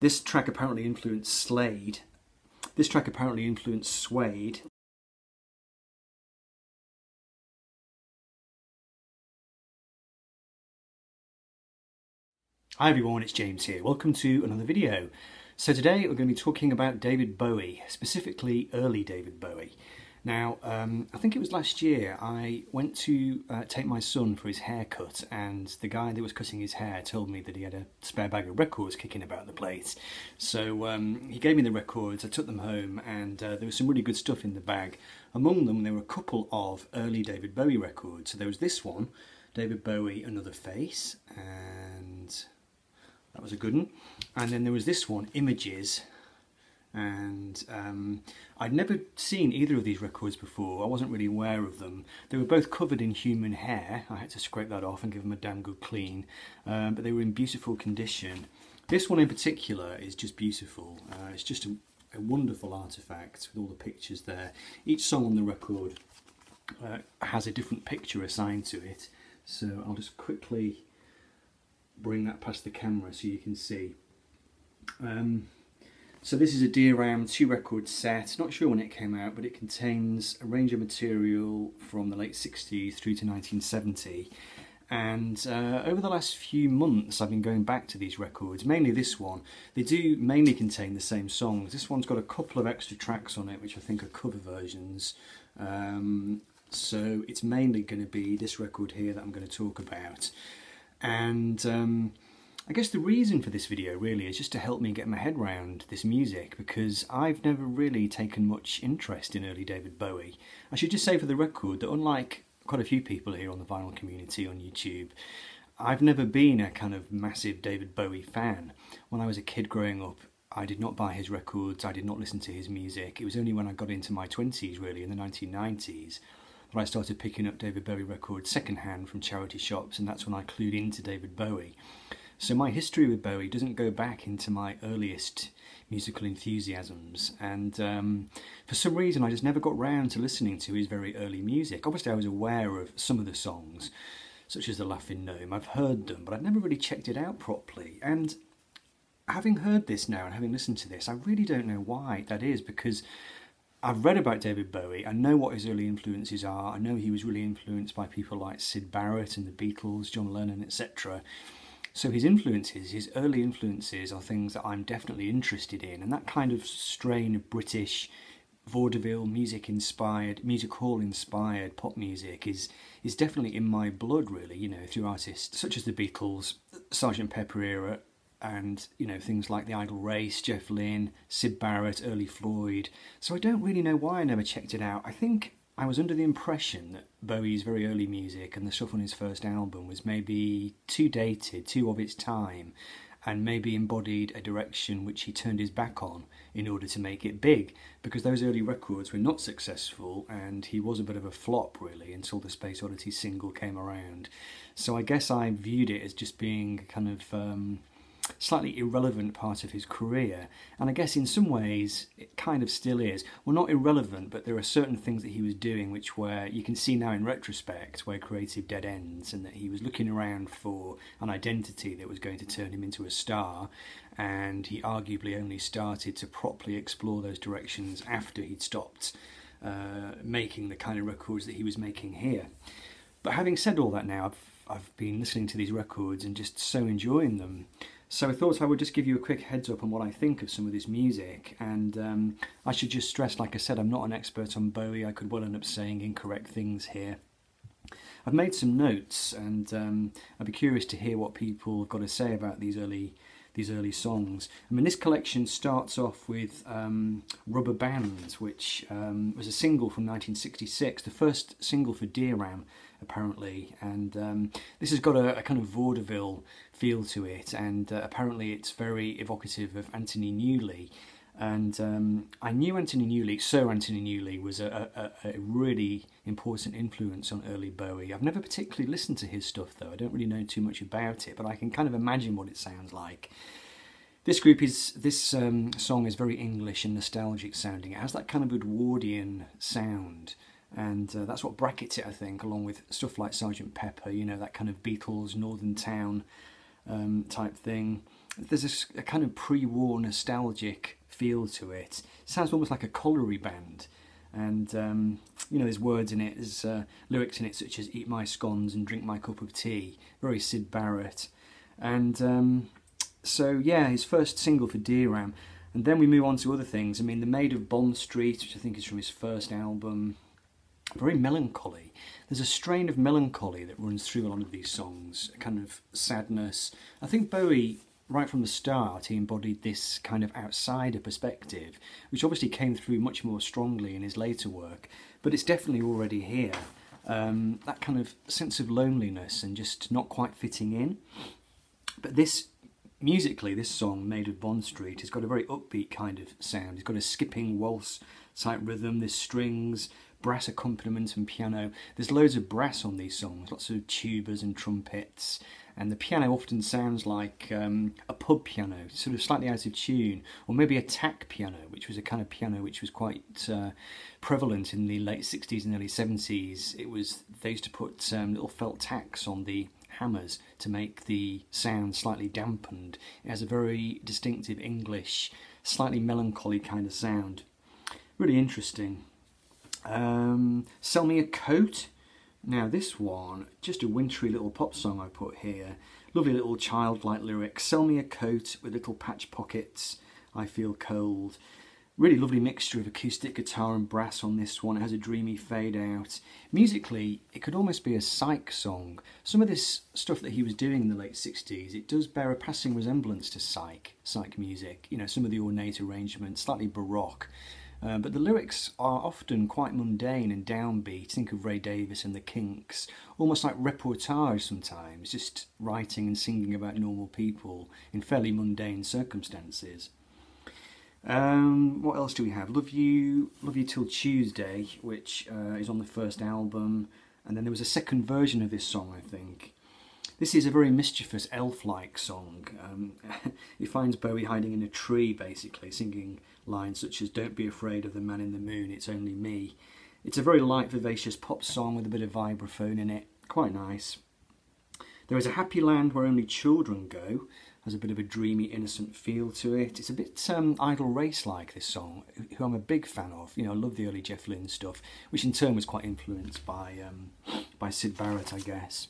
This track apparently influenced Slade. This track apparently influenced Suede. Hi everyone, it's James here. Welcome to another video. So today we're going to be talking about David Bowie, specifically early David Bowie. Now, I think it was last year I went to take my son for his haircut, and the guy that was cutting his hair told me that he had a spare bag of records kicking about the place. So he gave me the records, I took them home, and there was some really good stuff in the bag. Among them there were a couple of early David Bowie records. So there was this one, David Bowie, Another Face, and that was a good one. And then there was this one, Images, and I'd never seen either of these records before. I wasn't really aware of them. They were both covered in human hair. I had to scrape that off and give them a damn good clean, but they were in beautiful condition. This one in particular is just beautiful. It's just a wonderful artefact with all the pictures there. Each song on the record has a different picture assigned to it, so I'll just quickly bring that past the camera so you can see. So this is a DRAM 2-record set. Not sure when it came out, but it contains a range of material from the late 60s through to 1970. And over the last few months I've been going back to these records, mainly this one. They do mainly contain the same songs. This one's got a couple of extra tracks on it which I think are cover versions. So it's mainly going to be this record here that I'm going to talk about. And I guess the reason for this video really is just to help me get my head around this music, because I've never really taken much interest in early David Bowie. I should just say for the record that unlike quite a few people here on the vinyl community on YouTube, I've never been a kind of massive David Bowie fan. When I was a kid growing up, I did not buy his records, I did not listen to his music. It was only when I got into my 20s really, in the 1990s, that I started picking up David Bowie records second-hand from charity shops, and that's when I clued into David Bowie. So my history with Bowie doesn't go back into my earliest musical enthusiasms, and for some reason I just never got round to listening to his very early music. Obviously I was aware of some of the songs, such as The Laughing Gnome. I've heard them, but I've never really checked it out properly. And having heard this now and having listened to this, I really don't know why that is, because I've read about David Bowie, I know what his early influences are, I know he was really influenced by people like Syd Barrett and the Beatles, John Lennon, etc. So his influences, his early influences, are things that I'm definitely interested in, and that kind of strain of British vaudeville music hall inspired pop music is definitely in my blood really, you know, through artists such as the Beatles, Sgt. Pepper era, and you know, things like the Idle Race, Jeff Lynne, Syd Barrett, early Floyd. So I don't really know why I never checked it out. I think I was under the impression that Bowie's very early music and the stuff on his first album was maybe too dated, too of its time, and maybe embodied a direction which he turned his back on in order to make it big, because those early records were not successful and he was a bit of a flop really until the Space Oddity single came around. So I guess I viewed it as just being kind of slightly irrelevant part of his career, and I guess in some ways it kind of still is. Well, not irrelevant, but there are certain things that he was doing which were, you can see now in retrospect, where creative dead ends, and that he was looking around for an identity that was going to turn him into a star, and he arguably only started to properly explore those directions after he'd stopped making the kind of records that he was making here. But having said all that now, I've been listening to these records and just so enjoying them. So I thought I would just give you a quick heads up on what I think of some of this music, and I should just stress, like I said, I'm not an expert on Bowie. I could well end up saying incorrect things here. I've made some notes, and I'd be curious to hear what people have got to say about these early songs. I mean, this collection starts off with Rubber Band, which was a single from 1966, the first single for DRAM apparently, and this has got a kind of vaudeville feel to it, and apparently it's very evocative of Anthony Newley. And I knew Anthony Newley, so Anthony Newley was a really important influence on early Bowie. I've never particularly listened to his stuff though, I don't really know too much about it, but I can kind of imagine what it sounds like. This song is very English and nostalgic sounding. It has that kind of Edwardian sound, and that's what brackets it, I think, along with stuff like Sgt. Pepper, you know, that kind of Beatles, Northern Town type thing. there's a kind of pre-war nostalgic feel to it. It sounds almost like a colliery band. And, you know, there's words in it, there's lyrics in it such as eat my scones and drink my cup of tea. Very Syd Barrett. And so, yeah, his first single for Dear Ram. And then we move on to other things. I mean, The Maid of Bond Street, which I think is from his first album. Very melancholy. There's a strain of melancholy that runs through a lot of these songs, a kind of sadness. I think Bowie, right from the start, he embodied this kind of outsider perspective, which obviously came through much more strongly in his later work, but it's definitely already here. That kind of sense of loneliness and just not quite fitting in. But this, musically, this song, Maid of Bond Street, has got a very upbeat kind of sound. It's got a skipping waltz type rhythm, there's strings, brass accompaniment and piano. There's loads of brass on these songs, lots of tubas and trumpets, and the piano often sounds like a pub piano, sort of slightly out of tune, or maybe a tack piano, which was a kind of piano which was quite prevalent in the late 60s and early 70s. They used to put little felt tacks on the hammers to make the sound slightly dampened. It has a very distinctive English, slightly melancholy kind of sound. Really interesting. Sell Me a Coat. Now this one, just a wintry little pop song I put here. Lovely little childlike lyrics. Sell me a coat with little patch pockets. I feel cold. Really lovely mixture of acoustic guitar and brass on this one. It has a dreamy fade out. Musically, it could almost be a psych song. Some of this stuff that he was doing in the late 60s, it does bear a passing resemblance to psych music. You know, some of the ornate arrangements, slightly baroque. But the lyrics are often quite mundane and downbeat. Think of Ray Davies and the Kinks. Almost like reportage sometimes, just writing and singing about normal people in fairly mundane circumstances. What else do we have? Love You Till Tuesday, which is on the first album. And then there was a second version of this song, I think. This is a very mischievous elf-like song. It finds Bowie hiding in a tree, basically, singing lines such as "Don't be afraid of the man in the moon, it's only me." It's a very light, vivacious pop song with a bit of vibraphone in it. Quite nice. There is a Happy Land Where Only Children Go. Has a bit of a dreamy, innocent feel to it. It's a bit Idle Race-like, this song, who I'm a big fan of. You know, I love the early Jeff Lynne stuff, which in turn was quite influenced by Syd Barrett, I guess.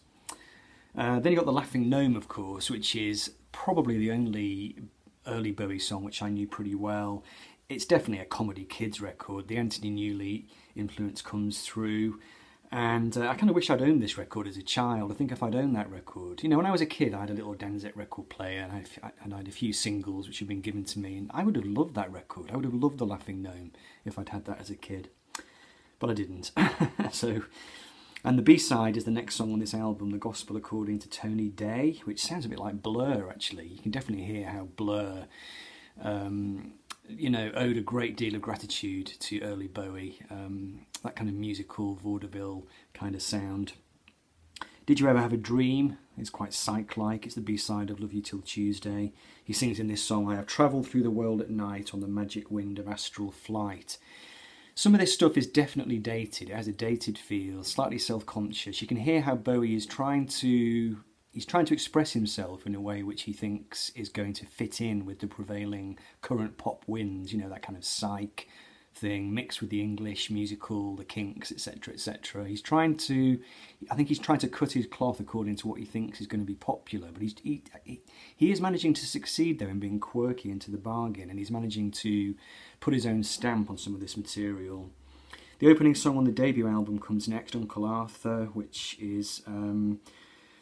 Then you got The Laughing Gnome, of course, which is probably the only early Bowie song which I knew pretty well. It's definitely a comedy kids record. The Anthony Newley influence comes through, and I kind of wish I'd owned this record as a child. I think if I'd owned that record, you know, when I was a kid, I had a little Danzig record player, and I had a few singles which had been given to me, and I would have loved that record. I would have loved The Laughing Gnome if I'd had that as a kid, but I didn't. And the B-side is the next song on this album, The Gospel According to Tony Day, which sounds a bit like Blur, actually. You can definitely hear how Blur, you know, owed a great deal of gratitude to early Bowie. That kind of musical, vaudeville kind of sound. Did You Ever Have a Dream? It's quite psych-like. It's the B-side of Love You Till Tuesday. He sings in this song, I have travelled through the world at night on the magic wind of astral flight. Some of this stuff is definitely dated. It has a dated feel, slightly self-conscious. You can hear how Bowie is trying to express himself in a way which he thinks is going to fit in with the prevailing current pop winds, you know, that kind of psych thing mixed with the English musical, the Kinks, etc., etc. I think he's trying to cut his cloth according to what he thinks is going to be popular, but he is managing to succeed though in being quirky into the bargain, and he's managing to put his own stamp on some of this material. The opening song on the debut album comes next, Uncle Arthur, which is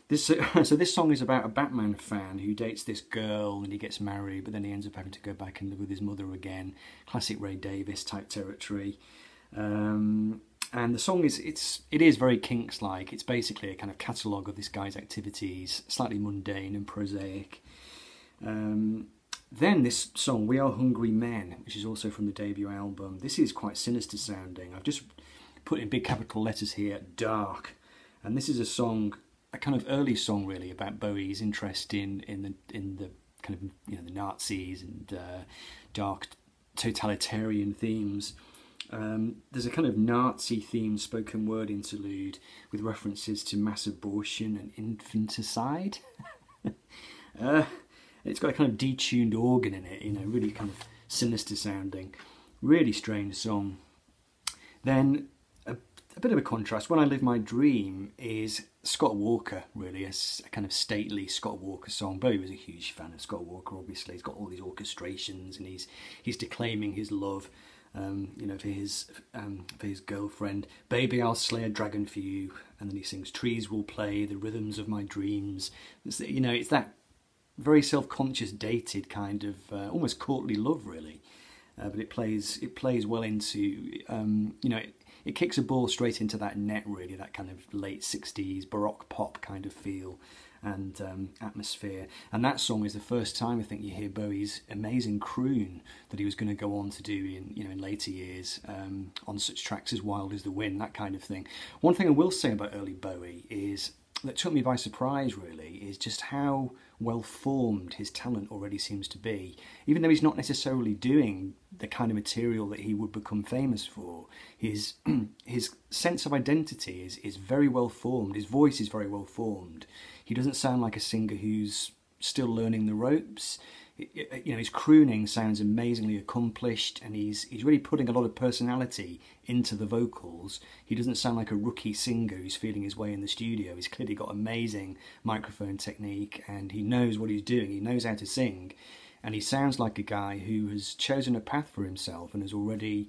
so this song is about a Batman fan who dates this girl and he gets married, but then he ends up having to go back and live with his mother again. Classic Ray Davies type territory. And the song it is very Kinks-like. It's basically a kind of catalogue of this guy's activities, slightly mundane and prosaic. Then this song, We Are Hungry Men, which is also from the debut album. This is quite sinister sounding. I've just put in big capital letters here, dark. And this is a song, a kind of early song really, about Bowie's interest in the kind of, you know, the Nazis and dark totalitarian themes. There's a kind of Nazi themed spoken word interlude with references to mass abortion and infanticide. It's got a kind of detuned organ in it, you know, really kind of sinister sounding. Really strange song. Then a bit of a contrast. When I Live My Dream is Scott Walker, really, a kind of stately Scott Walker song. Bowie was a huge fan of Scott Walker, obviously. He's got all these orchestrations and he's declaiming his love, you know, for his girlfriend. Baby, I'll slay a dragon for you. And then he sings, trees will play the rhythms of my dreams. You know, it's that very self-conscious, dated kind of almost courtly love, really. But it plays well into, you know, it kicks a ball straight into that net, really, that kind of late 60s Baroque pop kind of feel and atmosphere. And that song is the first time I think you hear Bowie's amazing croon that he was going to go on to do in later years on such tracks as Wild as the Wind, that kind of thing. One thing I will say about early Bowie is that took me by surprise, really, is just how well formed his talent already seems to be. Even though he's not necessarily doing the kind of material that he would become famous for, his sense of identity is very well formed. His voice is very well formed. He doesn't sound like a singer who's still learning the ropes. You know, his crooning sounds amazingly accomplished, and he's really putting a lot of personality into the vocals. He doesn't sound like a rookie singer who's feeling his way in the studio. He's clearly got amazing microphone technique, and he knows what he's doing. He knows how to sing, and he sounds like a guy who has chosen a path for himself and is already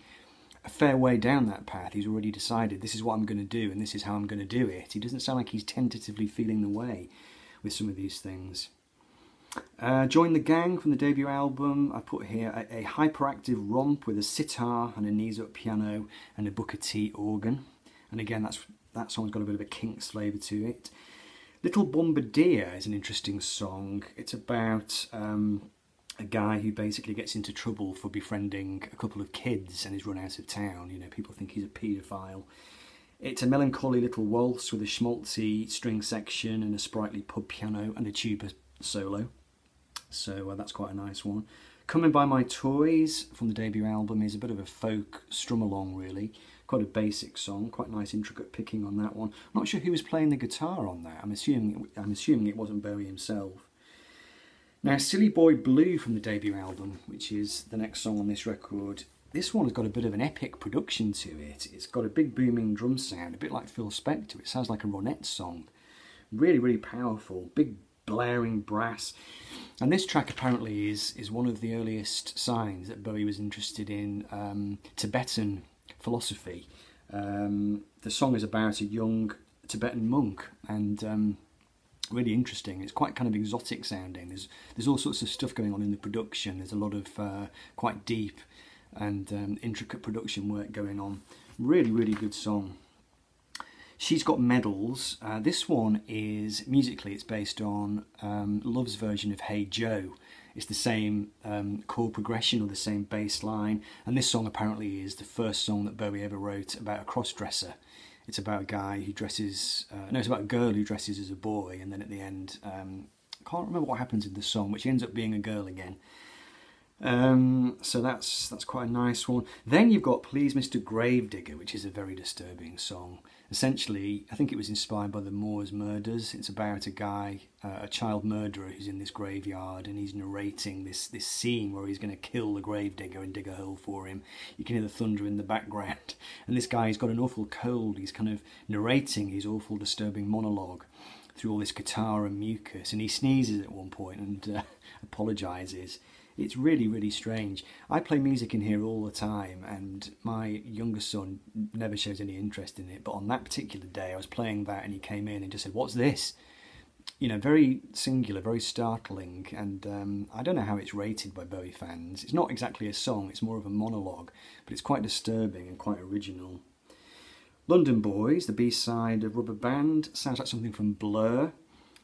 a fair way down that path. He's already decided, this is what I'm going to do and this is how I'm going to do it. He doesn't sound like he's tentatively feeling the way with some of these things. Join the Gang from the debut album. I put here a hyperactive romp with a sitar and a knees-up piano and a Booker T organ. And again, that song's got a bit of a Kinks flavour to it. Little Bombardier is an interesting song. It's about a guy who basically gets into trouble for befriending a couple of kids and is run out of town. You know, people think he's a paedophile. It's a melancholy little waltz with a schmaltzy string section and a sprightly pub piano and a tuba solo. So that's quite a nice one. Coming by My Toys from the debut album is a bit of a folk strum-along, really. Quite a basic song, quite nice intricate picking on that one. I'm not sure who was playing the guitar on that. I'm assuming it wasn't Bowie himself. Now, Silly Boy Blue from the debut album, which is the next song on this record. This one has got a bit of an epic production to it. It's got a big booming drum sound, a bit like Phil Spector. It sounds like a Ronette song. Really, really powerful. Big blaring brass. And this track apparently is one of the earliest signs that Bowie was interested in Tibetan philosophy. The song is about a young Tibetan monk, and really interesting. It's quite kind of exotic sounding. There's all sorts of stuff going on in the production. There's a lot of quite deep and intricate production work going on. Really, really good song. She's Got Medals. This one is, musically, it's based on Love's version of Hey Joe. It's the same chord progression or the same bass line, and this song apparently is the first song that Bowie ever wrote about a cross-dresser. It's about a guy who dresses, no, it's about a girl who dresses as a boy, and then at the end, I can't remember what happens in the song, which ends up being a girl again. So that's quite a nice one. Then you've got Please Mr. Gravedigger, which is a very disturbing song. Essentially, I think it was inspired by the Moors murders. It's about a guy, a child murderer who's in this graveyard, and he's narrating this scene where he's going to kill the gravedigger and dig a hole for him. You can hear the thunder in the background. And this guy's got an awful cold. He's kind of narrating his awful disturbing monologue through all this guitar and mucus, and he sneezes at one point and apologises. It's really, really strange. I play music in here all the time, and my younger son never shows any interest in it, but on that particular day I was playing that and he came in and just said, "What's this?" You know, very singular, very startling, and I don't know how it's rated by Bowie fans. It's not exactly a song, it's more of a monologue, but it's quite disturbing and quite original. London Boys, the B-side of Rubber Band, sounds like something from Blur.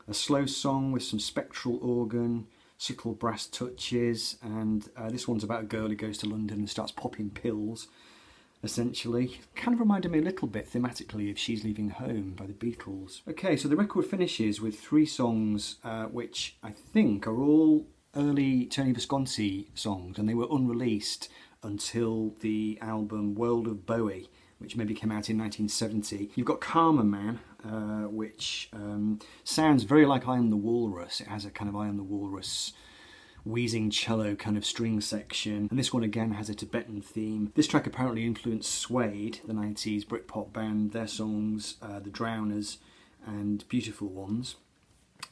A slow song with some spectral organ, subtle brass touches, and this one's about a girl who goes to London and starts popping pills, essentially. Kind of reminded me a little bit thematically of She's Leaving Home by the Beatles. Okay, so the record finishes with 3 songs which I think are all early Tony Visconti songs, and they were unreleased until the album World of Bowie, which maybe came out in 1970. You've got Karma Man, which sounds very like I Am the Walrus. It has a kind of I Am the Walrus wheezing cello kind of string section. And this one again has a Tibetan theme. This track apparently influenced Suede, the 90s Britpop band, their songs, The Drowners and Beautiful Ones.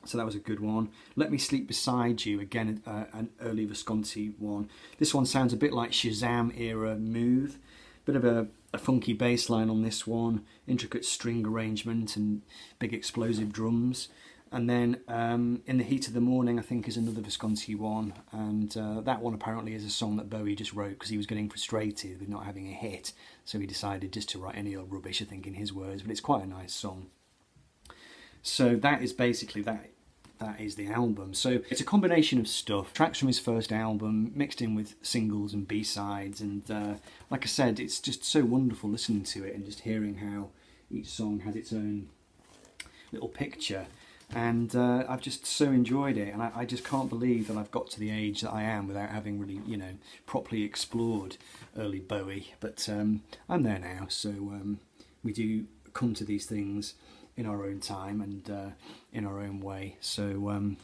So that was a good one. Let Me Sleep Beside You, again an early Visconti one. This one sounds a bit like Shazam era Move. Bit of a funky bass line on this one, intricate string arrangement and big explosive drums. And then In the Heat of the Morning, I think, is another Visconti one, and that one apparently is a song that Bowie just wrote because he was getting frustrated with not having a hit, so he decided just to write any old rubbish, I think, in his words, but it's quite a nice song. So that is basically that is the album. So it's a combination of stuff, tracks from his first album mixed in with singles and B-sides, and like I said, it's just so wonderful listening to it and just hearing how each song has its own little picture. And I've just so enjoyed it, and I just can't believe that I've got to the age that I am without having really, you know, properly explored early Bowie. But I'm there now, so we do come to these things in our own time and in our own way. So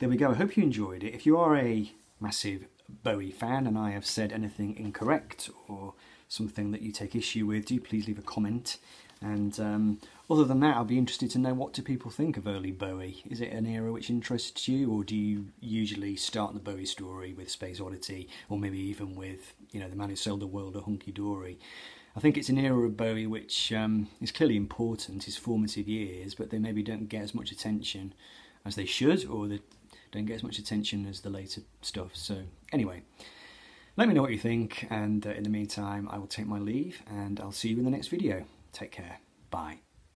there we go. I hope you enjoyed it. If you are a massive Bowie fan and I have said anything incorrect or something that you take issue with, do please leave a comment. And other than that, I'll be interested to know, what do people think of early Bowie? Is it an era which interests you, or do you usually start the Bowie story with Space Oddity, or maybe even with, you know, The Man Who Sold the World or Hunky Dory? I think it's an era of Bowie which is clearly important, his formative years, but they maybe don't get as much attention as they should, or they don't get as much attention as the later stuff. So anyway, let me know what you think, and in the meantime I will take my leave and I'll see you in the next video. Take care. Bye.